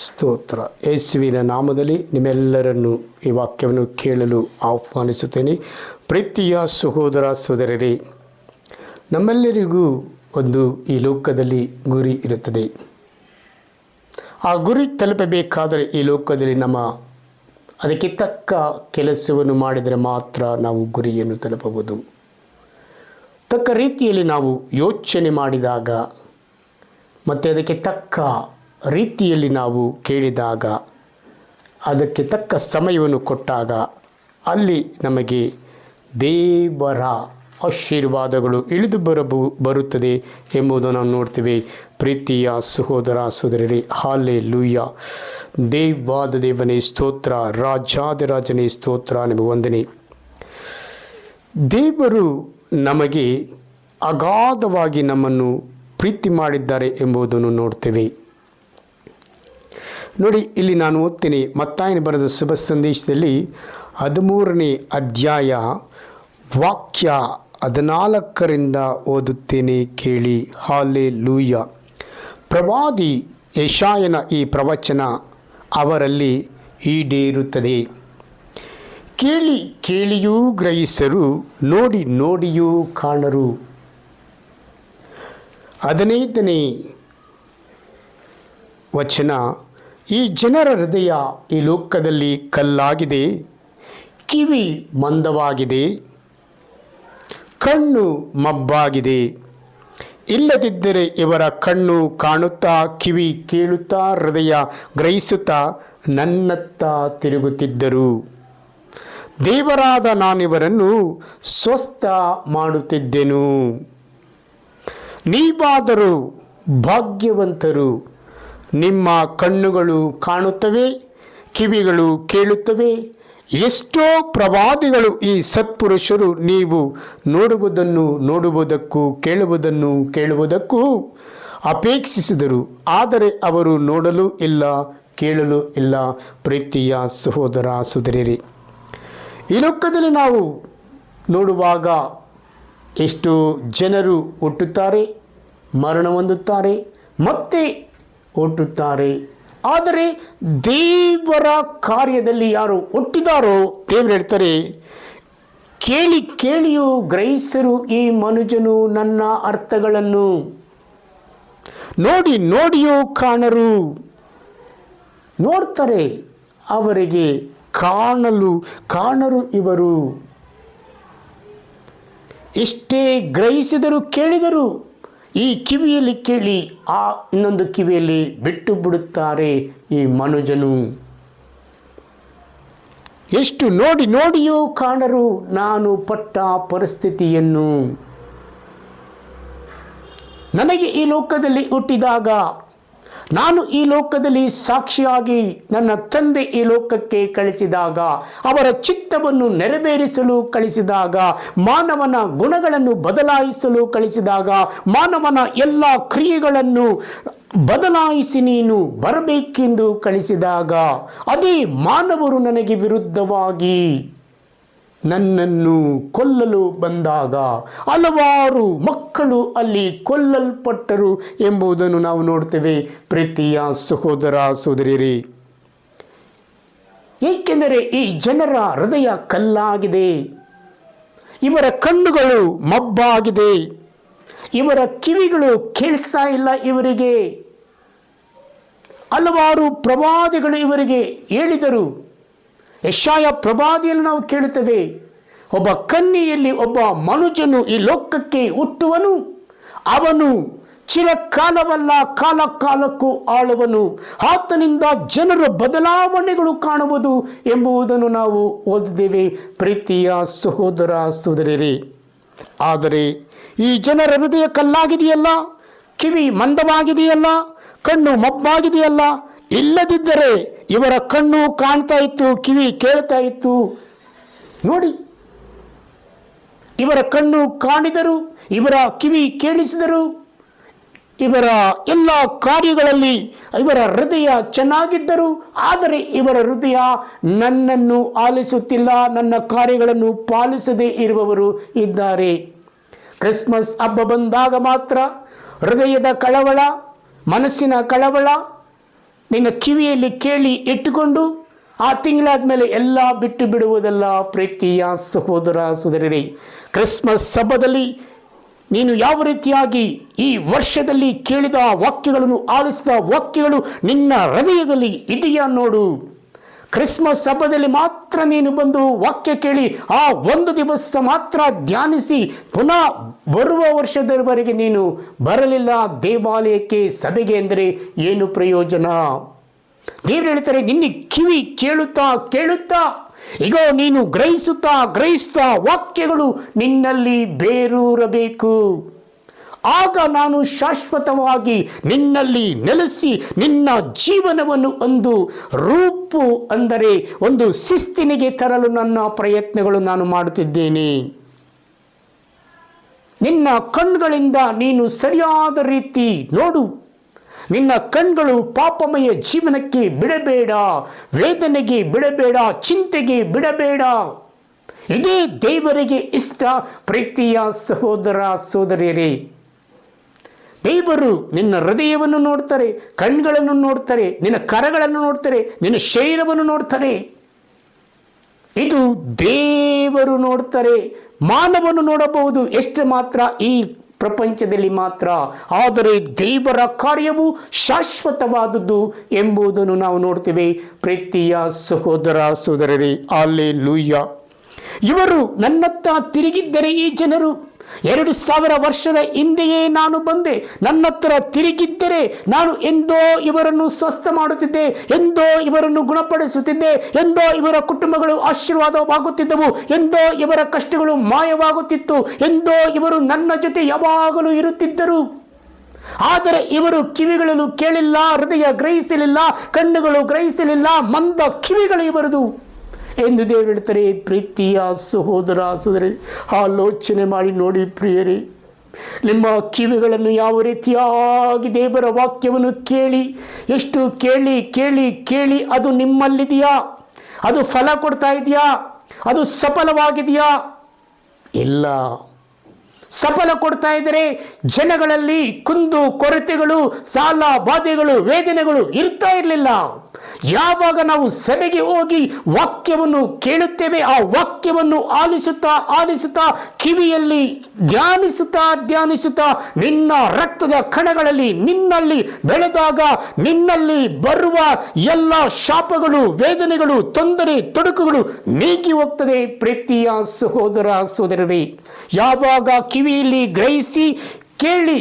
ಸ್ತೋತ್ರ. ಯೇಸುವಿನ ನಾಮದಲ್ಲಿ ನಿಮ್ಮೆಲ್ಲರನ್ನು ಈ ವಾಕ್ಯವನ್ನು ಕೇಳಲು ಆಹ್ವಾನಿಸುತ್ತೇನೆ. ಪ್ರೀತಿಯ ಸಹೋದರ ಸಹೋದರರೇ, ನಮ್ಮೆಲ್ಲರಿಗೂ ಒಂದು ಈ ಲೋಕದಲ್ಲಿ ಗುರಿ ಇರುತ್ತದೆ. ಆ ಗುರಿ ತಲುಪಬೇಕಾದರೆ ಈ ಲೋಕದಲ್ಲಿ ಅದಕ್ಕೆ ತಕ್ಕ ಕೆಲಸವನ್ನು ಮಾಡಿದರೆ ಮಾತ್ರ ನಾವು ಗುರಿಯನ್ನು ತಲುಪಬಹುದು. ತಕ್ಕ ರೀತಿಯಲ್ಲಿ ನಾವು ಯೋಚನೆ ಮಾಡಿದಾಗ ಮತ್ತು ಅದಕ್ಕೆ ತಕ್ಕ ರೀತಿಯಲ್ಲಿ ನಾವು ಕೇಳಿದಾಗ, ಅದಕ್ಕೆ ತಕ್ಕ ಸಮಯವನ್ನು ಕೊಟ್ಟಾಗ ಅಲ್ಲಿ ನಮಗೆ ದೇವರ ಆಶೀರ್ವಾದಗಳು ಇಳಿದು ಬರುತ್ತದೆ ಎಂಬುದನ್ನು ನಾವು ನೋಡ್ತೀವಿ. ಪ್ರೀತಿಯ ಸಹೋದರ ಸಹೋದರರೇ, ಹಲ್ಲೆಲೂಯಾ. ದೇವಾದ ದೇವನೇ ಸ್ತೋತ್ರ, ರಾಜಾದಿರಾಜನೇ ಸ್ತೋತ್ರ, ನಿಮಗೆ ವಂದನೆ. ದೇವರು ನಮಗೆ ಅಗಾಧವಾಗಿ ನಮ್ಮನ್ನು ಪ್ರೀತಿ ಮಾಡಿದ್ದಾರೆ ಎಂಬುದನ್ನು ನೋಡ್ತೇವೆ. ನೋಡಿ, ಇಲ್ಲಿ ನಾನು ಓದ್ತೀನಿ, ಮತ್ತಾಯನ ಬರೆದ ಶುಭ ಸಂದೇಶದಲ್ಲಿ 13ನೇ ಅಧ್ಯಾಯ ವಾಕ್ಯ 14ರಿಂದ ಓದುತ್ತೇನೆ, ಕೇಳಿ. ಹಲ್ಲೆಲೂಯಾ. ಪ್ರವಾದಿ ಯೆಶಾಯನ ಈ ಪ್ರವಚನ ಅವರಲ್ಲಿ ಈಡೇರುತ್ತದೆ. ಕೇಳಿ ಕೇಳಿಯೂ ಗ್ರಹಿಸರು, ನೋಡಿ ನೋಡಿಯೂ ಕಾಣರು. 15ನೇ ವಚನ, ಈ ಜನರ ಹೃದಯ ಈ ಲೋಕದಲ್ಲಿ ಕಲ್ಲಾಗಿದೆ, ಕಿವಿ ಮಂದವಾಗಿದೆ, ಕಣ್ಣು ಮಬ್ಬಾಗಿದೆ. ಇಲ್ಲದಿದ್ದರೆ ಇವರ ಕಣ್ಣು ಕಾಣುತ್ತಾ, ಕಿವಿ ಕೇಳುತ್ತಾ, ಹೃದಯ ಗ್ರಹಿಸುತ್ತಾ ನನ್ನತ್ತ ತಿರುಗುತ್ತಿದ್ದರು. ದೇವರಾದ ನಾನಿವರನ್ನು ಸ್ವಸ್ಥ ಮಾಡುತ್ತಿದ್ದೆನು. ನೀವಾದರೂ ಭಾಗ್ಯವಂತರು. ನಿಮ್ಮ ಕಣ್ಣುಗಳು ಕಾಣುತ್ತವೆ, ಕಿವಿಗಳು ಕೇಳುತ್ತವೆ. ಎಷ್ಟೋ ಪ್ರವಾದಿಗಳು ಈ ಸತ್ಪುರುಷರು ನೀವು ನೋಡುವುದಕ್ಕೂ ಕೇಳುವುದಕ್ಕೂ ಅಪೇಕ್ಷಿಸಿದರು, ಆದರೆ ಅವರು ನೋಡಲು ಇಲ್ಲ, ಕೇಳಲು ಇಲ್ಲ. ಪ್ರೀತಿಯ ಸಹೋದರ ಸಹೋದರಿಯರೇ, ಈ ಲೋಕದಲ್ಲಿ ನಾವು ನೋಡುವಾಗ ಎಷ್ಟೋ ಜನರು ಹುಟ್ಟುತ್ತಾರೆ, ಮರಣ ಹೊಂದುತ್ತಾರೆ, ಮತ್ತೆ ಹುಟ್ಟುತ್ತಾರೆ. ಆದರೆ ದೇವರ ಕಾರ್ಯದಲ್ಲಿ ಯಾರು ಹುಟ್ಟಿದಾರೋ, ದೇವರು ಹೇಳ್ತಾರೆ, ಕೇಳಿ ಕೇಳಿಯೂ ಗ್ರಹಿಸರು ಈ ಮನುಜನು ನನ್ನ ಅರ್ಥಗಳನ್ನು, ನೋಡಿ ನೋಡಿಯೂ ಕಾಣರು. ನೋಡ್ತಾರೆ, ಅವರಿಗೆ ಕಾಣರು ಇವರು. ಎಷ್ಟೇ ಗ್ರಹಿಸಿದರು, ಕೇಳಿದರು, ಈ ಕಿವಿಯಲ್ಲಿ ಕೇಳಿ ಆ ಇನ್ನೊಂದು ಕಿವಿಯಲ್ಲಿ ಬಿಟ್ಟು ಬಿಡುತ್ತಾರೆ ಈ ಮನುಜನು. ಎಷ್ಟು ನೋಡಿ ನೋಡಿಯೂ ಕಾಣರು ನಾನು ಪಟ್ಟ ಪರಿಸ್ಥಿತಿಯನ್ನು. ನನಗೆ ಈ ಲೋಕದಲ್ಲಿ ಹುಟ್ಟಿದಾಗ, ನಾನು ಈ ಲೋಕದಲ್ಲಿ ಸಾಕ್ಷಿಯಾಗಿ ನನ್ನ ತಂದೆ ಈ ಲೋಕಕ್ಕೆ ಕಳಿಸಿದಾಗ, ಅವರ ಚಿತ್ತವನ್ನು ನೆರವೇರಿಸಲು ಕಳಿಸಿದಾಗ, ಮಾನವನ ಗುಣಗಳನ್ನು ಬದಲಾಯಿಸಲು ಕಳಿಸಿದಾಗ, ಮಾನವನ ಎಲ್ಲ ಕ್ರಿಯೆಗಳನ್ನು ಬದಲಾಯಿಸಿ ನೀನು ಬರಬೇಕೆಂದು ಕಳಿಸಿದಾಗ, ಅದೇ ಮಾನವರು ನನಗೆ ವಿರುದ್ಧವಾಗಿ ನನ್ನನ್ನು ಕೊಲ್ಲಲು ಬಂದಾಗ ಹಲವಾರು ಮಕ್ಕಳು ಅಲ್ಲಿ ಕೊಲ್ಲಲ್ಪಟ್ಟರು ಎಂಬುದನ್ನು ನಾವು ನೋಡ್ತೇವೆ. ಪ್ರೀತಿಯ ಸಹೋದರ ಸಹೋದರಿಯರೇ, ಏಕೆಂದರೆ ಈ ಜನರ ಹೃದಯ ಕಲ್ಲಾಗಿದೆ, ಇವರ ಕಣ್ಣುಗಳು ಮಬ್ಬಾಗಿದೆ, ಇವರ ಕಿವಿಗಳು ಕೇಳಿಸ್ತಾ ಇಲ್ಲ ಇವರಿಗೆ. ಹಲವಾರು ಪ್ರವಾದಿಗಳು ಇವರಿಗೆ ಹೇಳಿದರು. ಯೆಶಾಯ ಪ್ರವಾದಿಯಲ್ಲಿ ನಾವು ಕೇಳುತ್ತೇವೆ, ಒಬ್ಬ ಕನ್ಯೆಯಲ್ಲಿ ಒಬ್ಬ ಮನುಜನು ಈ ಲೋಕಕ್ಕೆ ಹುಟ್ಟುವನು, ಅವನು ಚಿರಕಾಲವಲ್ಲ ಕಾಲಕ್ಕೂ ಆಳುವನು, ಆತನಿಂದ ಜನರ ಬದಲಾವಣೆಗಳು ಕಾಣುವುದು ಎಂಬುದನ್ನು ನಾವು ಓದಿದ್ದೇವೆ. ಪ್ರೀತಿಯ ಸಹೋದರ ಸಹೋದರಿಯರೇ, ಆದರೆ ಈ ಜನರ ಹೃದಯ ಕಲ್ಲಾಗಿದೆಯಲ್ಲ, ಕಿವಿ ಮಂದವಾಗಿದೆಯಲ್ಲ, ಕಣ್ಣು ಮಬ್ಬಾಗಿದೆಯಲ್ಲ. ಇಲ್ಲದಿದ್ದರೆ ಇವರ ಕಣ್ಣು ಕಾಣ್ತಾ ಇತ್ತು, ಕಿವಿ ಕೇಳ್ತಾ ಇತ್ತು. ನೋಡಿ, ಇವರ ಕಣ್ಣು ಕಾಣಿದರು, ಇವರ ಕಿವಿ ಕೇಳಿಸಿದರು, ಇವರ ಎಲ್ಲ ಕಾರ್ಯಗಳಲ್ಲಿ ಇವರ ಹೃದಯ ಚೆನ್ನಾಗಿದ್ದರು. ಆದರೆ ಇವರ ಹೃದಯ ನನ್ನನ್ನು ಆಲಿಸುತ್ತಿಲ್ಲ, ನನ್ನ ಕಾರ್ಯಗಳನ್ನು ಪಾಲಿಸದೇ ಇರುವವರು ಇದ್ದಾರೆ. ಕ್ರಿಸ್ಮಸ್ ಹಬ್ಬ ಬಂದಾಗ ಮಾತ್ರ ಹೃದಯದ ಕಳವಳ, ಮನಸ್ಸಿನ ಕಳವಳ, ನಿನ್ನ ಕಿವಿಯಲ್ಲಿ ಕೇಳಿ ಇಟ್ಟುಕೊಂಡು ಆ ತಿಂಗಳಾದ ಮೇಲೆ ಎಲ್ಲ ಬಿಟ್ಟು ಬಿಡುವುದಲ್ಲ. ಪ್ರೀತಿಯ ಸಹೋದರ ಸಹೋದರರೇ, ಕ್ರಿಸ್ಮಸ್ ಹಬ್ಬದಲ್ಲಿ ನೀನು ಯಾವ ರೀತಿಯಾಗಿ ಈ ವರ್ಷದಲ್ಲಿ ಕೇಳಿದ ವಾಕ್ಯಗಳನ್ನು, ಆಲಿಸಿದ ವಾಕ್ಯಗಳು ನಿನ್ನ ಹೃದಯದಲ್ಲಿ ಇದೆಯಾ ನೋಡು. ಕ್ರಿಸ್ಮಸ್ ಹಬ್ಬದಲ್ಲಿ ಮಾತ್ರ ನೀನು ಬಂದು ವಾಕ್ಯ ಕೇಳಿ ಆ ಒಂದು ದಿವಸ ಮಾತ್ರ ಧ್ಯಾನಿಸಿ ಪುನಃ ಬರುವ ವರ್ಷದವರೆಗೆ ನೀನು ಬರಲಿಲ್ಲ ದೇವಾಲಯಕ್ಕೆ, ಸಭೆಗೆ ಎಂದರೆ ಏನು ಪ್ರಯೋಜನ? ದೇವರು ಹೇಳ್ತಾರೆ, ನಿನ್ನ ಕಿವಿ ಕೇಳುತ್ತಾ ಕೇಳುತ್ತಾ ಈಗ ನೀನು ಗ್ರಹಿಸುತ್ತಾ ವಾಕ್ಯಗಳು ನಿನ್ನಲ್ಲಿ ಬೇರೂರಬೇಕು. ಆಗ ನಾನು ಶಾಶ್ವತವಾಗಿ ನಿನ್ನಲ್ಲಿ ನೆಲೆಸಿ ನಿನ್ನ ಜೀವನವನ್ನು ಒಂದು ರೂಪು ಅಂದರೆ ಒಂದು ಶಿಸ್ತಿನಿಗೆ ತರಲು ನನ್ನ ಪ್ರಯತ್ನಗಳು ನಾನು ಮಾಡುತ್ತಿದ್ದೇನೆ. ನಿನ್ನ ಕಣ್ಗಳಿಂದ ನೀನು ಸರಿಯಾದ ರೀತಿ ನೋಡು. ನಿನ್ನ ಕಣ್ಗಳು ಪಾಪಮಯ ಜೀವನಕ್ಕೆ ಬಿಡಬೇಡ, ವೇದನೆಗೆ ಬಿಡಬೇಡ, ಚಿಂತೆಗೆ ಬಿಡಬೇಡ. ಇದೇ ದೇವರಿಗೆ ಇಷ್ಟ. ಪ್ರೀತಿಯ ಸಹೋದರ ಸಹೋದರಿಯರೇ, ದೇವರು ನಿನ್ನ ಹೃದಯವನ್ನು ನೋಡ್ತಾರೆ, ಕಣ್ಗಳನ್ನು ನೋಡ್ತಾರೆ, ನಿನ್ನ ಕರಗಳನ್ನು ನೋಡ್ತಾರೆ, ನಿನ್ನ ಶರೀರವನ್ನು ನೋಡ್ತಾರೆ. ಇದು ದೇವರು ನೋಡ್ತಾರೆ. ಮಾನವನು ನೋಡಬಹುದು ಎಷ್ಟು ಮಾತ್ರ ಈ ಪ್ರಪಂಚದಲ್ಲಿ ಮಾತ್ರ, ಆದರೆ ದೇವರ ಕಾರ್ಯವು ಶಾಶ್ವತವಾದದ್ದು ಎಂಬುದನ್ನು ನಾವು ನೋಡ್ತೇವೆ. ಪ್ರೀತಿಯ ಸಹೋದರ ಸಹೋದರರೇ, ಹಲ್ಲೆಲೂಯಾ. ಇವರು ನನ್ನತ್ತ ತಿರುಗಿದ್ದರೆ, ಈ ಜನರು 2000 ವರ್ಷದ ಹಿಂದೆಯೇ ನಾನು ಬಂದೆ, ನನ್ನ ಹತ್ರ ತಿರುಗಿದ್ದರೆ ನಾನು ಎಂದೋ ಇವರನ್ನು ಸ್ವಸ್ಥ ಮಾಡುತ್ತಿದ್ದೆ, ಎಂದೋ ಇವರನ್ನು ಗುಣಪಡಿಸುತ್ತಿದ್ದೆ, ಎಂದೋ ಇವರ ಕುಟುಂಬಗಳು ಆಶೀರ್ವಾದವಾಗುತ್ತಿದ್ದವು, ಎಂದೋ ಇವರ ಕಷ್ಟಗಳು ಮಾಯವಾಗುತ್ತಿತ್ತು, ಎಂದೋ ಇವರು ನನ್ನ ಜೊತೆ ಯಾವಾಗಲೂ ಇರುತ್ತಿದ್ದರು. ಆದರೆ ಇವರು ಕಿವಿಗಳನ್ನು ಕೇಳಿಲ್ಲ, ಹೃದಯ ಗ್ರಹಿಸಲಿಲ್ಲ, ಕಣ್ಣುಗಳು ಗ್ರಹಿಸಲಿಲ್ಲ, ಮಂದ ಕಿವಿಗಳು ಇವರದು ಎಂದು ದೇವರು ಹೇಳ್ತಾರೆ. ಪ್ರೀತಿಯ ಸಹೋದರ ಸಹೋದರಿ, ಆಲೋಚನೆ ಮಾಡಿ ನೋಡಿ ಪ್ರಿಯರೇ, ನಿಮ್ಮ ಕಿವಿಗಳನ್ನು ಯಾವ ರೀತಿಯಾಗಿ ದೇವರ ವಾಕ್ಯವನ್ನು ಕೇಳಿ, ಎಷ್ಟು ಕೇಳಿ ಕೇಳಿ ಕೇಳಿ ಅದು ನಿಮ್ಮಲ್ಲಿದೆಯಾ? ಅದು ಫಲ ಕೊಡ್ತಾ ಇದೆಯಾ? ಅದು ಸಫಲವಾಗಿದೆಯಾ? ಇಲ್ಲ. ಸಫಲ ಕೊಡ್ತಾ ಇದ್ದರೆ ಜನಗಳಲ್ಲಿ ಕುಂದು ಕೊರತೆಗಳು, ಸಾಲ ಬಾಧೆಗಳು, ವೇದನೆಗಳು ಇರ್ತಾ ಇರಲಿಲ್ಲ. ಯಾವಾಗ ನಾವು ಸಭೆಗೆ ಹೋಗಿ ವಾಕ್ಯವನ್ನು ಕೇಳುತ್ತೇವೆ, ಆ ವಾಕ್ಯವನ್ನು ಆಲಿಸುತ್ತಾ ಕಿವಿಯಲ್ಲಿ ಧ್ಯಾನಿಸುತ್ತಾ ನಿನ್ನ ರಕ್ತದ ಕಣಗಳಲ್ಲಿ ನಿನ್ನಲ್ಲಿ ಬೆಳೆದಾಗ ನಿನ್ನಲ್ಲಿ ಬರುವ ಎಲ್ಲ ಶಾಪಗಳು, ವೇದನೆಗಳು, ತೊಂದರೆ, ತೊಡಕುಗಳು ನೀಗಿ ಹೋಗ್ತದೆ. ಪ್ರೀತಿಯ ಸಹೋದರ ಸಹೋದರರೇ, ಯಾವಾಗ ಕಿವಿಯಲ್ಲಿ ಗ್ರಹಿಸಿ ಕೇಳಿ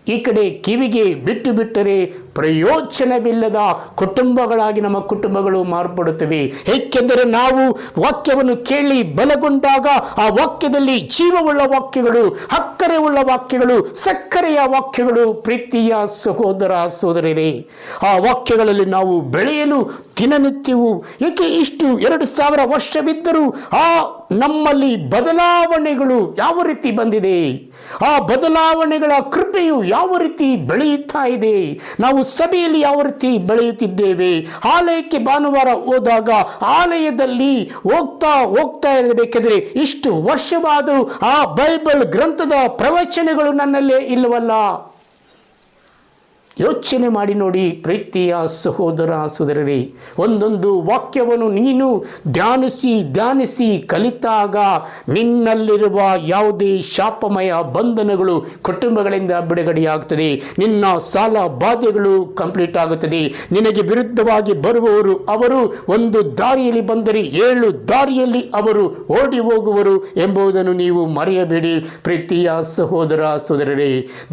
ಈ ಕಡೆ ಕಿವಿಗೆ ಬಿಟ್ಟು ಬಿಟ್ಟರೆ ಪ್ರಯೋಜನವಿಲ್ಲದ ಕುಟುಂಬಗಳಾಗಿ ನಮ್ಮ ಕುಟುಂಬಗಳು ಮಾರ್ಪಡುತ್ತವೆ. ಏಕೆಂದರೆ ನಾವು ವಾಕ್ಯವನ್ನು ಕೇಳಿ ಬಲಗೊಂಡಾಗ ಆ ವಾಕ್ಯದಲ್ಲಿ ಜೀವವುಳ್ಳ ವಾಕ್ಯಗಳು, ಅಕ್ಕರೆ ಉಳ್ಳ ವಾಕ್ಯಗಳು, ಸಕ್ಕರೆಯ ವಾಕ್ಯಗಳು. ಪ್ರೀತಿಯ ಸಹೋದರ ಸಹೋದರರೇ, ಆ ವಾಕ್ಯಗಳಲ್ಲಿ ನಾವು ಬೆಳೆಯಲು ದಿನನಿತ್ಯವೂ ಏಕೆ ಇಷ್ಟು 2000 ವರ್ಷವಿದ್ದರೂ ಆ ನಮ್ಮಲ್ಲಿ ಬದಲಾವಣೆಗಳು ಯಾವ ರೀತಿ ಬಂದಿದೆ, ಆ ಬದಲಾವಣೆಗಳ ಕೃಪೆಯು ಯಾವ ರೀತಿ ಬೆಳೆಯುತ್ತಾ ಇದೆ, ನಾವು ಸಭೆಯಲ್ಲಿ ಯಾವ ರೀತಿ ಬೆಳೆಯುತ್ತಿದ್ದೇವೆ. ಆಲಯಕ್ಕೆ ಭಾನುವಾರ ಹೋದಾಗ ಆಲಯದಲ್ಲಿ ಹೋಗ್ತಾ ಇರಬೇಕಾದ್ರೆ ಇಷ್ಟು ವರ್ಷವಾದರೂ ಆ ಬೈಬಲ್ ಗ್ರಂಥದ ಪ್ರವಚನಗಳು ನನ್ನಲ್ಲೇ ಇಲ್ಲವಲ್ಲ. ಯೋಚನೆ ಮಾಡಿ ನೋಡಿ ಪ್ರೀತಿಯ ಸಹೋದರ ಸಹೋದರರೇ, ಒಂದೊಂದು ವಾಕ್ಯವನ್ನು ನೀನು ಧ್ಯಾನಿಸಿ ಕಲಿತಾಗ ನಿನ್ನಲ್ಲಿರುವ ಯಾವುದೇ ಶಾಪಮಯ ಬಂಧನಗಳು ಕುಟುಂಬಗಳಿಂದ ಬಿಡುಗಡೆಯಾಗುತ್ತದೆ. ನಿನ್ನ ಸಾಲ ಬಾಧೆಗಳು ಕಂಪ್ಲೀಟ್ ಆಗುತ್ತದೆ. ನಿನಗೆ ವಿರುದ್ಧವಾಗಿ ಬರುವವರು ಅವರು ಒಂದು ದಾರಿಯಲ್ಲಿ ಬಂದರೆ 7 ದಾರಿಯಲ್ಲಿ ಅವರು ಓಡಿ ಹೋಗುವರು ಎಂಬುದನ್ನು ನೀವು ಮರೆಯಬೇಡಿ. ಪ್ರೀತಿಯ ಸಹೋದರ ಸಹೋದರರೇ,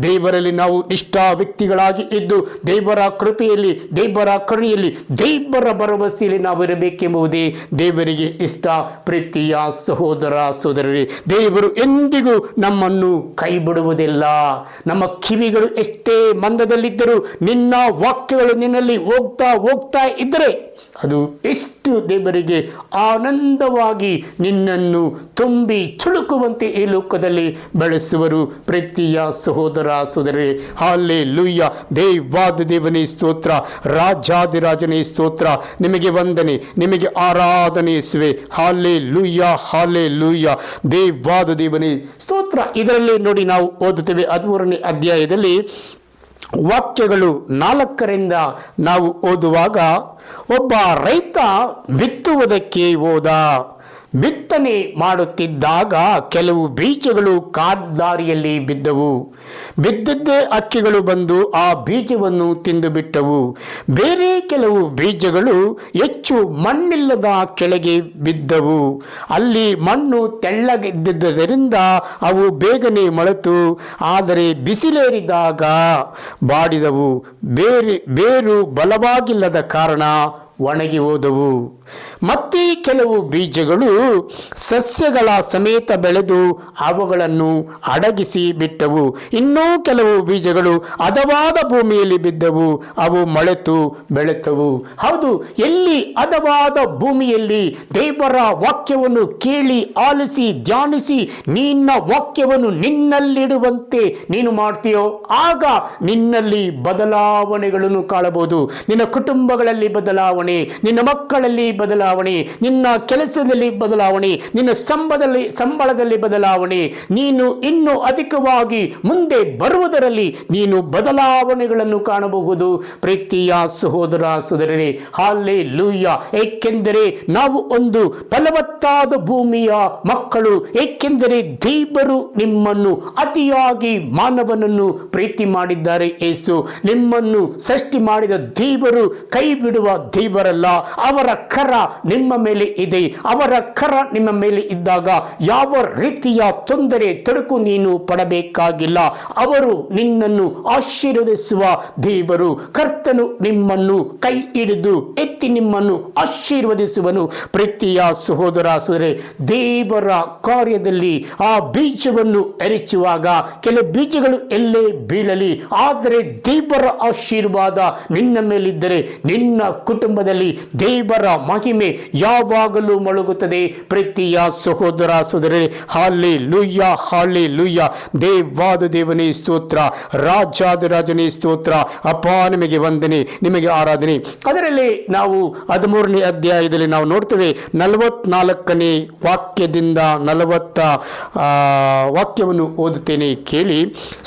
ದೇವರಲ್ಲಿ ನಾವು ನಿಷ್ಠಾ ವ್ಯಕ್ತಿಗಳಾಗಿ ಇದ್ದು ದೇವರ ಕೃಪೆಯಲ್ಲಿ, ದೇವರ ಕರುಣೆಯಲ್ಲಿ, ದೇವರ ಭರವಸೆಯಲ್ಲಿ ನಾವು ಇರಬೇಕೆಂಬುದೇ ದೇವರಿಗೆ ಇಷ್ಟ. ಪ್ರೀತಿಯ ಸಹೋದರ ಸಹೋದರರೇ, ದೇವರು ಎಂದಿಗೂ ನಮ್ಮನ್ನು ಕೈ ಬಿಡುವುದಿಲ್ಲ. ನಮ್ಮ ಕಿವಿಗಳು ಎಷ್ಟೇ ಮಂದದಲ್ಲಿದ್ದರೂ ನಿನ್ನ ವಾಕ್ಯಗಳು ನಿನ್ನಲ್ಲಿ ಹೋಗ್ತಾ ಇದ್ದರೆ ಅದು ಎಷ್ಟು ದೇವರಿಗೆ ಆನಂದವಾಗಿ ನಿನ್ನನ್ನು ತುಂಬಿ ಚುಳುಕುವಂತೆ ಈ ಲೋಕದಲ್ಲಿ ಬೆಳೆಸುವರು. ಪ್ರೀತಿಯ ಸಹೋದರ ಸಹೋದರರೇ, ಹಲ್ಲೆಲೂಯಾ. ದೇವಾದ ದೇವನೇ ಸ್ತೋತ್ರ, ರಾಜಾದಿರಾಜನೇ ಸ್ತೋತ್ರ. ನಿಮಗೆ ವಂದನೆ, ನಿಮಗೆ ಆರಾಧನೆ ಯೇಸುವೇ. Hallelujah, hallelujah. ದೇವಾದ ದೇವನೇ ಸ್ತೋತ್ರ. ಇದರಲ್ಲಿ ನೋಡಿ ನಾವು ಓದುತ್ತೇವೆ 13ನೇ ಅಧ್ಯಾಯದಲ್ಲಿ ವಾಕ್ಯಗಳು 4ರಿಂದ ನಾವು ಓದುವಾಗ, ಒಬ್ಬ ರೈತ ಬಿತ್ತುವುದಕ್ಕೆ ಹೋದ. ಬಿತ್ತನೆ ಮಾಡುತ್ತಿದ್ದಾಗ ಕೆಲವು ಬೀಜಗಳು ಕಾದಾರಿಯಲ್ಲಿ ಬಿದ್ದವು. ಬಿದ್ದದ್ದೇ ಹಕ್ಕಿಗಳು ಬಂದು ಆ ಬೀಜವನ್ನು ತಿಂದು ಬಿಟ್ಟವು. ಬೇರೆ ಕೆಲವು ಬೀಜಗಳು ಹೆಚ್ಚು ಮಣ್ಣಿಲ್ಲದ ಕೆಳಗೆ ಬಿದ್ದವು. ಅಲ್ಲಿ ಮಣ್ಣು ತೆಳ್ಳಗಿದ್ದರಿಂದ ಅವು ಬೇಗನೆ ಮೊಳೆತು, ಆದರೆ ಬಿಸಿಲೇರಿದಾಗ ಬಾಡಿದವು. ಬೇರು ಬಲವಾಗಿಲ್ಲದ ಕಾರಣ ಒಣಗಿ ಹೋದವು. ಮತ್ತೆ ಕೆಲವು ಬೀಜಗಳು ಸಸ್ಯಗಳ ಸಮೇತ ಬೆಳೆದು ಅವುಗಳನ್ನು ಅಡಗಿಸಿ ಬಿಟ್ಟವು. ಇನ್ನೂ ಕೆಲವು ಬೀಜಗಳು ಹದವಾದ ಭೂಮಿಯಲ್ಲಿ ಬಿದ್ದವು. ಅವು ಮೊಳೆತು ಬೆಳೆತವು. ಹೌದು, ಎಲ್ಲಿ ಹದವಾದ ಭೂಮಿಯಲ್ಲಿ ದೇವರ ವಾಕ್ಯವನ್ನು ಕೇಳಿ ಆಲಿಸಿ ಧ್ಯಾನಿಸಿ ನಿನ್ನ ವಾಕ್ಯವನ್ನು ನಿನ್ನಲ್ಲಿಡುವಂತೆ ನೀನು ಮಾಡ್ತೀಯೋ, ಆಗ ನಿನ್ನಲ್ಲಿ ಬದಲಾವಣೆಗಳನ್ನು ಕಾಣಬಹುದು. ನಿನ್ನ ಕುಟುಂಬಗಳಲ್ಲಿ ಬದಲಾವಣೆ, ನಿನ್ನ ಮಕ್ಕಳಲ್ಲಿ ಬದಲಾವಣೆ, ನಿನ್ನ ಕೆಲಸದಲ್ಲಿ ಬದಲಾವಣೆ, ನಿನ್ನ ಸಂಬಳದಲ್ಲಿ ಬದಲಾವಣೆ, ನೀನು ಇನ್ನೂ ಅಧಿಕವಾಗಿ ಮುಂದೆ ಬರುವುದರಲ್ಲಿ ನೀನು ಬದಲಾವಣೆಗಳನ್ನು ಕಾಣಬಹುದು. ಪ್ರೀತಿಯ ಸಹೋದರ ಸಹೋದರರೇ, ಹಲ್ಲೆಲೂಯಾ. ಏಕೆಂದರೆ ನಾವು ಒಂದು ಫಲವತ್ತಾದ ಭೂಮಿಯ ಮಕ್ಕಳು. ಏಕೆಂದರೆ ದೇವರು ನಿಮ್ಮನ್ನು ಅತಿಯಾಗಿ ಮಾನವನನ್ನು ಪ್ರೀತಿ ಮಾಡಿದ್ದಾರೆ. ಯೇಸು ನಿಮ್ಮನ್ನು ಸೃಷ್ಟಿ ಮಾಡಿದ ದೇವರು ಕೈ ಬಿಡುವ ದೇವರಲ್ಲ. ಅವರ ಕರ ನಿಮ್ಮ ಮೇಲೆ ಇದೆ. ಅವರ ಕರ ನಿಮ್ಮ ಮೇಲೆ ಇದ್ದಾಗ ಯಾವ ರೀತಿಯ ತೊಂದರೆ ತೊಡಕು ನೀನು ಪಡಬೇಕಾಗಿಲ್ಲ. ಅವರು ನಿನ್ನನ್ನು ಆಶೀರ್ವದಿಸುವ ದೇವರು. ಕರ್ತನು ನಿಮ್ಮನ್ನು ಕೈ ಹಿಡಿದು ಎತ್ತಿ ನಿಮ್ಮನ್ನು ಆಶೀರ್ವದಿಸುವನು. ಪ್ರೀತಿಯ ಸಹೋದರ ಸಹೋದರಿ, ದೇವರ ಕಾರ್ಯದಲ್ಲಿ ಆ ಬೀಜವನ್ನು ಎರಚುವಾಗ ಕೆಲ ಬೀಜಗಳು ಎಲ್ಲೇ ಬೀಳಲಿ, ಆದರೆ ದೇವರ ಆಶೀರ್ವಾದ ನಿನ್ನ ಮೇಲಿದ್ದರೆ ನಿನ್ನ ಕುಟುಂಬದಲ್ಲಿ ದೇವರ ಮಹಿಮೆ ಯಾವಾಗಲೂ ಮೊಳಗುತ್ತದೆ. ಪ್ರೀತಿಯ ಸಹೋದರ ಸಹೋದರಿ, ಹಲ್ಲೆಲೂಯಾ, ಹಲ್ಲೆಲೂಯಾ. ದೇವಾದ ದೇವನೇ ಸ್ತೋತ್ರ, ರಾಜಾದ ರಾಜನೇ ಸ್ತೋತ್ರ. ಅಪ್ಪ, ನಿಮಗೆ ವಂದನೆ, ನಿಮಗೆ ಆರಾಧನೆ. ಅದರಲ್ಲಿ ನಾವು 13ನೇ ಅಧ್ಯಾಯದಲ್ಲಿ ನಾವು ನೋಡ್ತೇವೆ, 44ನೇ ವಾಕ್ಯದಿಂದ 40 ವಾಕ್ಯವನ್ನು ಓದುತ್ತೇನೆ ಕೇಳಿ.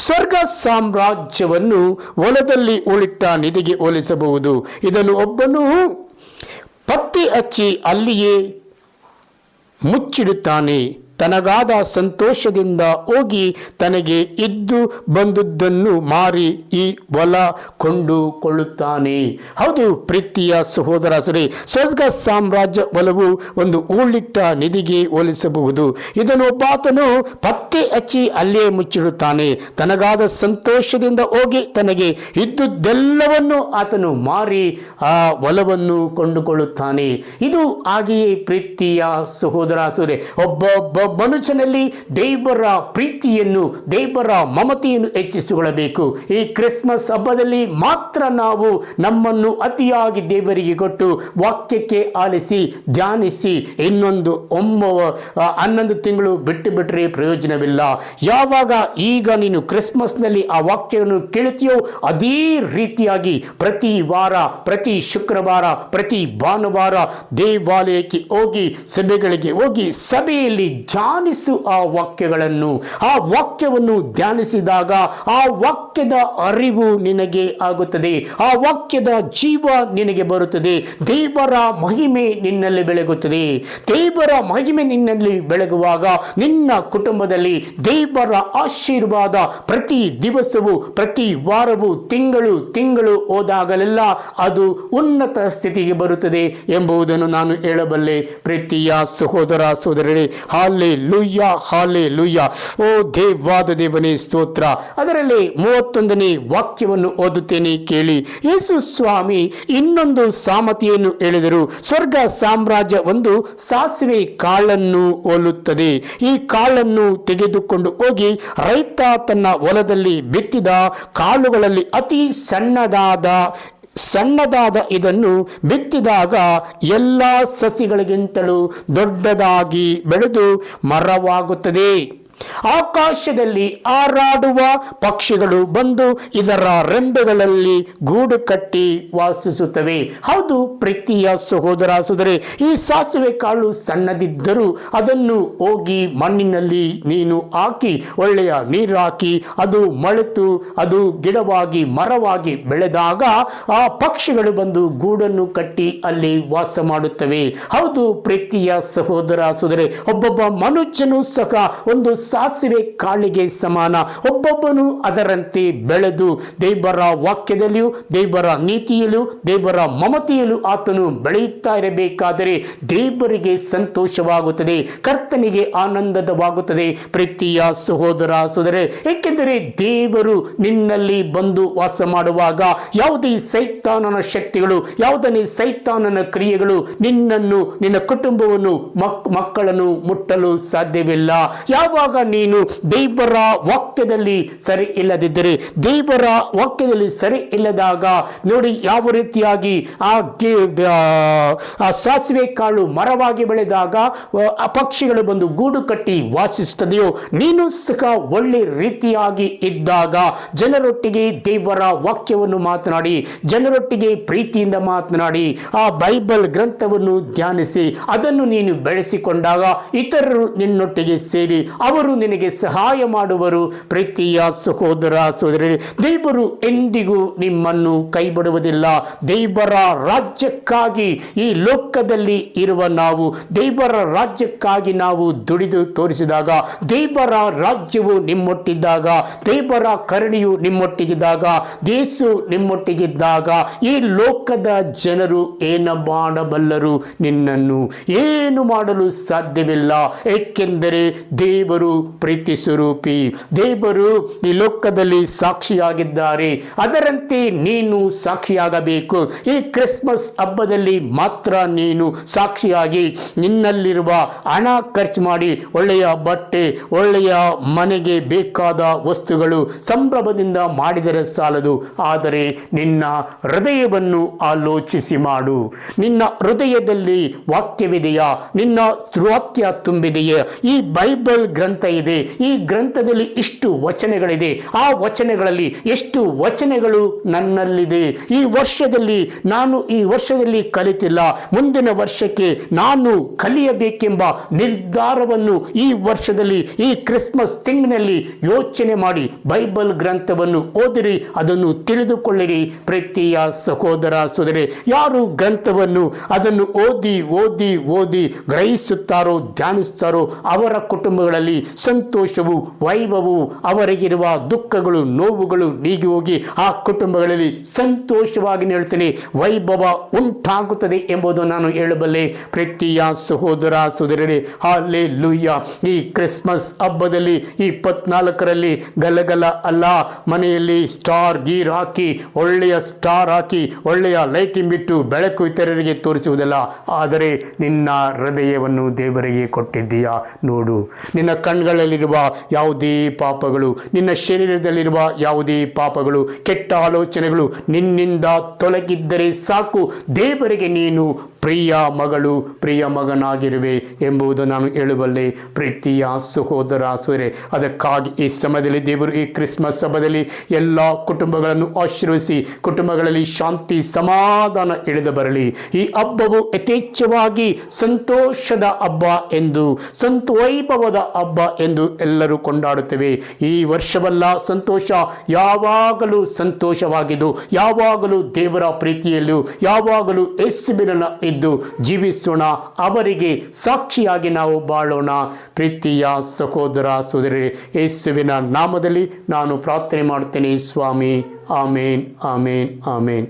ಸ್ವರ್ಗ ಸಾಮ್ರಾಜ್ಯವನ್ನು ಹೊಲದಲ್ಲಿ ಉಳಿಟ್ಟ ನಿಧಿಗೆ ಹೋಲಿಸಬಹುದು. ಇದನ್ನು ಒಬ್ಬನು ಪತ್ತಿ ಹಚ್ಚಿ ಅಲ್ಲಿಯೇ ಮುಚ್ಚಿಡುತ್ತಾನೆ. ತನಗಾದ ಸಂತೋಷದಿಂದ ಹೋಗಿ ತನಗೆ ಇದ್ದು ಬಂದುದನ್ನು ಮಾರಿ ಈ ಹೊಲ ಕೊಂಡುಕೊಳ್ಳುತ್ತಾನೆ. ಹೌದು ಪ್ರೀತಿಯ ಸಹೋದರ ಸರಿ, ಸ್ವರ್ಗ ಸಾಮ್ರಾಜ್ಯ ಹೊಲವು ಒಂದು ಹೂಳಿಟ್ಟ ನಿಧಿಗೆ ಹೋಲಿಸಬಹುದು. ಇದನ್ನು ಒಬ್ಬಾತನು ಪತ್ತೆ ಹಚ್ಚಿ ಅಲ್ಲೇ ಮುಚ್ಚಿಡುತ್ತಾನೆ. ತನಗಾದ ಸಂತೋಷದಿಂದ ಹೋಗಿ ತನಗೆ ಇದ್ದುದೆಲ್ಲವನ್ನು ಆತನು ಮಾರಿ ಆ ಹೊಲವನ್ನು ಕೊಂಡುಕೊಳ್ಳುತ್ತಾನೆ. ಇದು ಹಾಗೆಯೇ ಪ್ರೀತಿಯ ಸಹೋದರ ಸರಿ, ಒಬ್ಬೊಬ್ಬ ಮನುಷ್ಯನಲ್ಲಿ ದೇವರ ಪ್ರೀತಿಯನ್ನು, ದೇವರ ಮಮತೆಯನ್ನು ಹೆಚ್ಚಿಸಿಕೊಳ್ಳಬೇಕು. ಈ ಕ್ರಿಸ್ಮಸ್ ಹಬ್ಬದಲ್ಲಿ ಮಾತ್ರ ನಾವು ನಮ್ಮನ್ನು ಅತಿಯಾಗಿ ದೇವರಿಗೆ ಕೊಟ್ಟು ವಾಕ್ಯಕ್ಕೆ ಆಲಿಸಿ ಧ್ಯಾನಿಸಿ ಇನ್ನೊಂದು 11 ತಿಂಗಳು ಬಿಟ್ಟರೆ ಪ್ರಯೋಜನವಿಲ್ಲ. ಯಾವಾಗ ಈಗ ನೀನು ಕ್ರಿಸ್ಮಸ್ನಲ್ಲಿ ಆ ವಾಕ್ಯವನ್ನು ಕೇಳುತ್ತೀಯೋ ಅದೇ ರೀತಿಯಾಗಿ ಪ್ರತಿ ವಾರ, ಪ್ರತಿ ಶುಕ್ರವಾರ, ಪ್ರತಿ ಭಾನುವಾರ ದೇವಾಲಯಕ್ಕೆ ಹೋಗಿ, ಸಭೆಗಳಿಗೆ ಹೋಗಿ, ಸಭೆಯಲ್ಲಿ ಧ್ಯಾನಿಸು ಆ ವಾಕ್ಯಗಳನ್ನು. ಆ ವಾಕ್ಯವನ್ನು ಧ್ಯಾನಿಸಿದಾಗ ಆ ವಾಕ್ಯದ ಅರಿವು ನಿನಗೆ ಆಗುತ್ತದೆ. ಆ ವಾಕ್ಯದ ಜೀವ ನಿನಗೆ ಬರುತ್ತದೆ. ದೇವರ ಮಹಿಮೆ ನಿನ್ನಲ್ಲಿ ಬೆಳಗುತ್ತದೆ. ದೇವರ ಮಹಿಮೆ ನಿನ್ನಲ್ಲಿ ಬೆಳಗುವಾಗ ನಿನ್ನ ಕುಟುಂಬದಲ್ಲಿ ದೇವರ ಆಶೀರ್ವಾದ ಪ್ರತಿ ದಿವಸವೂ, ಪ್ರತಿ ವಾರವೂ, ತಿಂಗಳು ಹೋದಾಗಲೆಲ್ಲ ಅದು ಉನ್ನತ ಸ್ಥಿತಿಗೆ ಬರುತ್ತದೆ ಎಂಬುದನ್ನು ನಾನು ಹೇಳಬಲ್ಲೆ. ಪ್ರೀತಿಯ ಸಹೋದರ ಸಹೋದರರೇ, ಹಲ್ಲೆಲೂಯಾ, ಹಲ್ಲೆಲೂಯಾ. ಓ ದೇವಾದ ದೇವನೇ ಸ್ತೋತ್ರ. ಅದರಲ್ಲಿ 31ನೇ ವಾಕ್ಯವನ್ನು ಓದುತ್ತೇನೆ ಕೇಳಿ. ಯೇಸು ಸ್ವಾಮಿ ಇನ್ನೊಂದು ಸಾಮತೆಯನ್ನು ಹೇಳಿದರು. ಸ್ವರ್ಗ ಸಾಮ್ರಾಜ್ಯ ಒಂದು ಸಾಸಿವೆ ಕಾಳನ್ನು ಹೋಲುತ್ತದೆ. ಈ ಕಾಳನ್ನು ತೆಗೆದುಕೊಂಡು ಹೋಗಿ ರೈತ ತನ್ನ ಹೊಲದಲ್ಲಿ ಬಿತ್ತಿದ ಕಾಳುಗಳಲ್ಲಿ ಅತಿ ಸಣ್ಣದಾದ ಇದನ್ನು ಬಿತ್ತಿದಾಗ ಎಲ್ಲ ಸಸಿಗಳಿಗಿಂತಲೂ ದೊಡ್ಡದಾಗಿ ಬೆಳೆದು ಮರವಾಗುತ್ತದೆ. ಆಕಾಶದಲ್ಲಿ ಹಾರಾಡುವ ಪಕ್ಷಿಗಳು ಬಂದು ಇದರ ರೆಂಬೆಗಳಲ್ಲಿ ಗೂಡು ಕಟ್ಟಿ ವಾಸಿಸುತ್ತವೆ. ಹೌದು ಪ್ರೀತಿಯ ಸಹೋದರ ಸಹೋದರಿ, ಈ ಸಾಸಿವೆ ಕಾಳು ಸಣ್ಣದಿದ್ದರೂ ಅದನ್ನು ಹೋಗಿ ಮಣ್ಣಿನಲ್ಲಿ ನೀನು ಹಾಕಿ ಒಳ್ಳೆಯ ನೀರು ಹಾಕಿ ಅದು ಮೊಳೆತು ಅದು ಗಿಡವಾಗಿ ಮರವಾಗಿ ಬೆಳೆದಾಗ ಆ ಪಕ್ಷಿಗಳು ಬಂದು ಗೂಡನ್ನು ಕಟ್ಟಿ ಅಲ್ಲಿ ವಾಸ ಮಾಡುತ್ತವೆ. ಹೌದು ಪ್ರೀತಿಯ ಸಹೋದರ ಸಹೋದರಿ, ಒಬ್ಬೊಬ್ಬ ಮನುಷ್ಯನು ಸಹ ಒಂದು ಸಾಸಿವೆ ಕಾಳಿಗೆ ಸಮಾನ. ಒಬ್ಬೊಬ್ಬನು ಅದರಂತೆ ಬೆಳೆದು ದೇವರ ವಾಕ್ಯದಲ್ಲಿಯೂ ದೇವರ ನೀತಿಯಲ್ಲೂ ದೇವರ ಮಮತೆಯಲ್ಲೂ ಆತನು ಬೆಳೆಯುತ್ತಾ ಇರಬೇಕಾದರೆ ದೇವರಿಗೆ ಸಂತೋಷವಾಗುತ್ತದೆ, ಕರ್ತನಿಗೆ ಆನಂದವಾಗುತ್ತದೆ. ಪ್ರೀತಿಯ ಸಹೋದರ ಸಹೋದರಿ, ಏಕೆಂದರೆ ದೇವರು ನಿನ್ನಲ್ಲಿ ಬಂದು ವಾಸ ಮಾಡುವಾಗ ಯಾವುದೇ ಸೈತಾನನ ಶಕ್ತಿಗಳು, ಯಾವುದನೇ ಸೈತಾನನ ಕ್ರಿಯೆಗಳು ನಿನ್ನನ್ನು ನಿನ್ನ ಕುಟುಂಬವನ್ನು ಮಕ್ಕಳನ್ನು ಮುಟ್ಟಲು ಸಾಧ್ಯವಿಲ್ಲ. ಯಾವಾಗ ನೀನು ದೇವರ ವಾಕ್ಯದಲ್ಲಿ ಸರಿ ಇಲ್ಲದಿದ್ದರೆ, ದೇವರ ವಾಕ್ಯದಲ್ಲಿ ಸರಿ ಇಲ್ಲದಾಗ ನೋಡಿ ಯಾವ ರೀತಿಯಾಗಿ ಆ ಸಾಸಿವೆ ಕಾಳು ಮರವಾಗಿ ಬೆಳೆದಾಗ ಆ ಪಕ್ಷಿಗಳು ಬಂದು ಗೂಡು ಕಟ್ಟಿ ವಾಸಿಸುತ್ತದೆಯೋ, ನೀನು ಸಹ ಒಳ್ಳೆ ರೀತಿಯಾಗಿ ಇದ್ದಾಗ ಜನರೊಟ್ಟಿಗೆ ದೇವರ ವಾಕ್ಯವನ್ನು ಮಾತನಾಡಿ, ಜನರೊಟ್ಟಿಗೆ ಪ್ರೀತಿಯಿಂದ ಮಾತನಾಡಿ, ಆ ಬೈಬಲ್ ಗ್ರಂಥವನ್ನು ಧ್ಯಾನಿಸಿ ಅದನ್ನು ನೀನು ಬೆಳೆಸಿಕೊಂಡಾಗ ಇತರರು ನಿನ್ನೊಟ್ಟಿಗೆ ಸೇರಿ ಅವರು ನಿನಗೆ ಸಹಾಯ ಮಾಡುವರು. ಪ್ರೀತಿಯ ಸಹೋದರ ಸಹೋದರಿ, ದೇವರು ಎಂದಿಗೂ ನಿಮ್ಮನ್ನು ಕೈ ಬಿಡುವುದಿಲ್ಲ. ದೇವರ ರಾಜ್ಯಕ್ಕಾಗಿ ಈ ಲೋಕದಲ್ಲಿ ಇರುವ ನಾವು ದೇವರ ರಾಜ್ಯಕ್ಕಾಗಿ ನಾವು ದುಡಿದು ತೋರಿಸಿದಾಗ, ದೇವರ ರಾಜ್ಯವು ನಿಮ್ಮೊಟ್ಟಿದ್ದಾಗ, ದೇವರ ಕರುಣೆಯು ನಿಮ್ಮೊಟ್ಟಿಗಿದ್ದಾಗ, ದೇಸು ನಿಮ್ಮೊಟ್ಟಿಗಿದ್ದಾಗ ಈ ಲೋಕದ ಜನರು ಏನು ಮಾಡಬಲ್ಲರು? ನಿನ್ನನ್ನು ಏನು ಮಾಡಲು ಸಾಧ್ಯವಿಲ್ಲ. ಏಕೆಂದರೆ ದೇವರು ಪ್ರೀತಿ ಸ್ವರೂಪಿ, ದೇವರು ಈ ಲೋಕದಲ್ಲಿ ಸಾಕ್ಷಿಯಾಗಿದ್ದಾರೆ. ಅದರಂತೆ ನೀನು ಸಾಕ್ಷಿಯಾಗಬೇಕು. ಈ ಕ್ರಿಸ್ಮಸ್ ಹಬ್ಬದಲ್ಲಿ ಮಾತ್ರ ನೀನು ಸಾಕ್ಷಿಯಾಗಿ ನಿನ್ನಲ್ಲಿರುವ ಹಣ ಖರ್ಚು ಮಾಡಿ ಒಳ್ಳೆಯ ಬಟ್ಟೆ, ಒಳ್ಳೆಯ ಮನೆಗೆ ಬೇಕಾದ ವಸ್ತುಗಳು ಸಂಭ್ರಮದಿಂದ ಮಾಡಿದರೆ ಸಾಲದು. ಆದರೆ ನಿನ್ನ ಹೃದಯವನ್ನು ಆಲೋಚಿಸಿ ಮಾಡು. ನಿನ್ನ ಹೃದಯದಲ್ಲಿ ವಾಕ್ಯವಿದೆಯಾ? ನಿನ್ನ ವಾಕ್ಯ ತುಂಬಿದೆಯೇ? ಈ ಬೈಬಲ್ ಗ್ರಂಥ ಇದೆ, ಈ ಗ್ರಂಥದಲ್ಲಿ ಇಷ್ಟು ವಚನಗಳಿದೆ, ಆ ವಚನಗಳಲ್ಲಿ ಎಷ್ಟು ವಚನಗಳು ನನ್ನಲ್ಲಿದೆ. ಈ ವರ್ಷದಲ್ಲಿ ಕಲಿತಿಲ್ಲ, ಮುಂದಿನ ವರ್ಷಕ್ಕೆ ನಾನು ಕಲಿಯಬೇಕೆಂಬ ನಿರ್ಧಾರವನ್ನು ಈ ವರ್ಷದಲ್ಲಿ ಈ ಕ್ರಿಸ್ಮಸ್ ತಿಂಗಳಿನಲ್ಲಿ ಯೋಚನೆ ಮಾಡಿ ಬೈಬಲ್ ಗ್ರಂಥವನ್ನು ಓದಿರಿ, ಅದನ್ನು ತಿಳಿದುಕೊಳ್ಳಿರಿ. ಪ್ರೀತಿಯ ಸಹೋದರ ಸಹೋದರಿ, ಯಾರು ಗ್ರಂಥವನ್ನು ಅದನ್ನು ಓದಿ ಓದಿ ಓದಿ ಗ್ರಹಿಸುತ್ತಾರೋ, ಧ್ಯಾನಿಸುತ್ತಾರೋ ಅವರ ಕುಟುಂಬಗಳಲ್ಲಿ ಸಂತೋಷವು, ವೈಭವವು, ಅವರಿಗಿರುವ ದುಃಖಗಳು, ನೋವುಗಳು ನೀಗಿ ಹೋಗಿ ಆ ಕುಟುಂಬಗಳಲ್ಲಿ ಸಂತೋಷವಾಗಿ ಹೇಳ್ತೇನೆ ವೈಭವ ಉಂಟಾಗುತ್ತದೆ ಎಂಬುದು ನಾನು ಹೇಳಬಲ್ಲೆ. ಪ್ರೀತಿಯ ಸಹೋದರ ಸಹೋದರರೇ, ಹಲ್ಲೆಲೂಯಾ. ಈ ಕ್ರಿಸ್ಮಸ್ ಹಬ್ಬದಲ್ಲಿ 24ರಲ್ಲಿ ಗಲಗಲ ಅಲ್ಲ, ಮನೆಯಲ್ಲಿ ಸ್ಟಾರ್ ಗೀರ್ ಹಾಕಿ, ಒಳ್ಳೆಯ ಸ್ಟಾರ್ ಹಾಕಿ, ಒಳ್ಳೆಯ ಲೈಟಿಂಗ್ ಬಿಟ್ಟು ಬೆಳಕು ಇತರರಿಗೆ ತೋರಿಸುವುದಲ್ಲ, ಆದರೆ ನಿನ್ನ ಹೃದಯವನ್ನು ದೇವರಿಗೆ ಕೊಟ್ಟಿದ್ದೀಯಾ ನೋಡು. ನಿನ್ನ ಕಣ್ಗಳಲ್ಲಿರುವ ಯಾವುದೇ ಪಾಪಗಳು, ನಿನ್ನ ಶರೀರದಲ್ಲಿರುವ ಯಾವುದೇ ಪಾಪಗಳು, ಕೆಟ್ಟ ಆಲೋಚನೆಗಳು ನಿನ್ನಿಂದ ತೊಲಗಿದ್ದರೆ ಸಾಕು, ದೇವರಿಗೆ ನೀನು ಪ್ರಿಯ ಮಗಳು, ಪ್ರಿಯ ಮಗನಾಗಿರುವೆ ಎಂಬುದು ನಾನು ಹೇಳಬಲ್ಲೆ. ಪ್ರೀತಿಯ ಸಹೋದರ ಸಹೋದರಿ, ಅದಕ್ಕಾಗಿ ಈ ಸಮಯದಲ್ಲಿ ದೇವರು ಈ ಕ್ರಿಸ್ಮಸ್ ಹಬ್ಬದಲ್ಲಿ ಎಲ್ಲ ಕುಟುಂಬಗಳನ್ನು ಆಶೀರ್ವದಿಸಿ ಕುಟುಂಬಗಳಲ್ಲಿ ಶಾಂತಿ ಸಮಾಧಾನ ಇಳಿದು ಬರಲಿ. ಈ ಹಬ್ಬವು ಯಥೇಚ್ಛವಾಗಿ ಸಂತೋಷದ ಹಬ್ಬ ಎಂದು, ವೈಭವದ ಹಬ್ಬ ಎಂದು ಎಲ್ಲರೂ ಕೊಂಡಾಡುತ್ತೇವೆ. ಈ ವರ್ಷವಲ್ಲ ಸಂತೋಷ, ಯಾವಾಗಲೂ ಸಂತೋಷವಾಗಿದ್ದು, ಯಾವಾಗಲೂ ದೇವರ ಪ್ರೀತಿಯಲ್ಲೂ, ಯಾವಾಗಲೂ ಯೇಸುವಿನ ಇದ್ದು ಜೀವಿಸೋಣ, ಅವರಿಗೆ ಸಾಕ್ಷಿಯಾಗಿ ನಾವು ಬಾಳೋಣ. ಪ್ರೀತಿಯ ಸಹೋದರ ಸಹೋದರಿ, ಯೇಸುವಿನ ನಾಮದಲ್ಲಿ ನಾನು ಪ್ರಾರ್ಥನೆ ಮಾಡುತ್ತೇನೆ ಸ್ವಾಮಿ. ಆಮೇನ್, ಆಮೇನ್, ಆಮೇನ್.